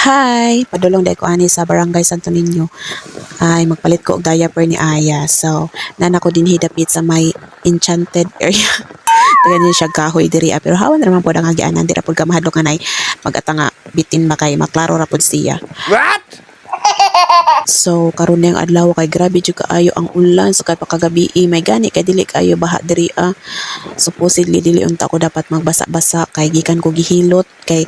Hi! Padulong dahil ko ani sa Barangay Santo Niño. Ay, magpalit ko og diaper ni Aya. So, nana ko din hidapit sa may enchanted area. Tagan niya siya kahoy diri pero hawan naman po ang agianan dira pud ka mahadlok nga nay magata nga bitin ba kay maklaro ra pud siya. What? So karon ning adlaw kay grabe jud kaayo ang ulan sa pagkagabi may gani kay dili kayo baha diri supposedly dili unta ko dapat magbasa-basa kay gikan ko gihilot kay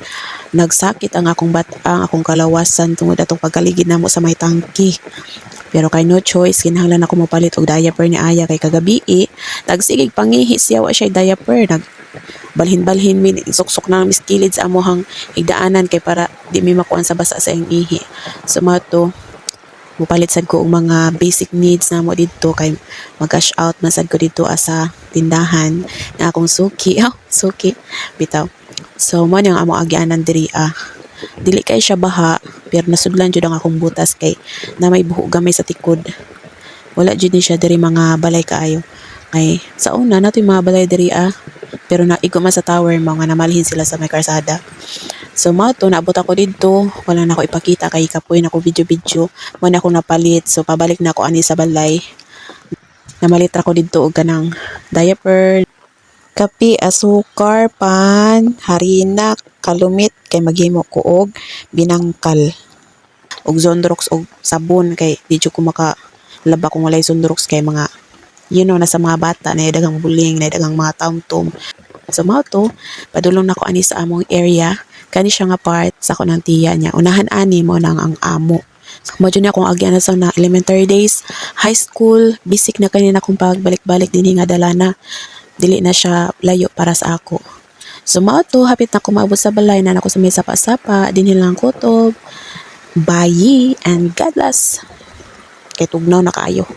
nagsakit ang akong kalawasan tungod atong pagkaligid namo sa may tangki. Pero kay no choice, kinahanglan ako mopalit og diaper ni Aya kay kagabi tagsigig pangihi siya wa siya diaper balhin-balhin min suksok na miskilid sa amohang higdaanan kay para di mi makuan sa basa sa iyang ihi. So mato mupalit sad ko og mga basic needs namo didto kay mag-cash out man sad ko didto sa tindahan nga akong suki. Suki bitaw. So mo ang amo agianan diri dili kay siya baha pero nasudlan jud ang akong butas kay na may buhok gamay sa tikod. Wala jud ni siya diri mga balay kaayo. Kay sa una nato yung mga balay diri pero naigo man sa tower mo nga namalhin sila sa may karsada. So mato naabot ako didto, wala na ako ipakita kay kapoy na ako video-video, mo na ako napalit. So pabalik na ako ani sa balay. Namalit ra ko didto og kanang diaper, kape, asukar, pan, harina, kalumit kay maghimo ko og binangkal. Og Zonrox og sabon kay di jud ko makalaba kung walay Zonrox kay mga nasa mga bata na dagang buling, na dagang mga taom-tom. So mao to, padulong na ko ani sa among area, kani siya nga part sa ko ng tiya niya. Unahan ani mo nang ang amo. So, mo dyan akong agyan sa na elementary days, high school, basic na kanina kung pagbalik-balik din nga dala na. Dili na siya layo para sa ako. So mao to, hapit na kumabot sa balay na ako sa may sapa-sapa, din lang kutob, bayi, and God bless. Kay tugnaw na kaayo.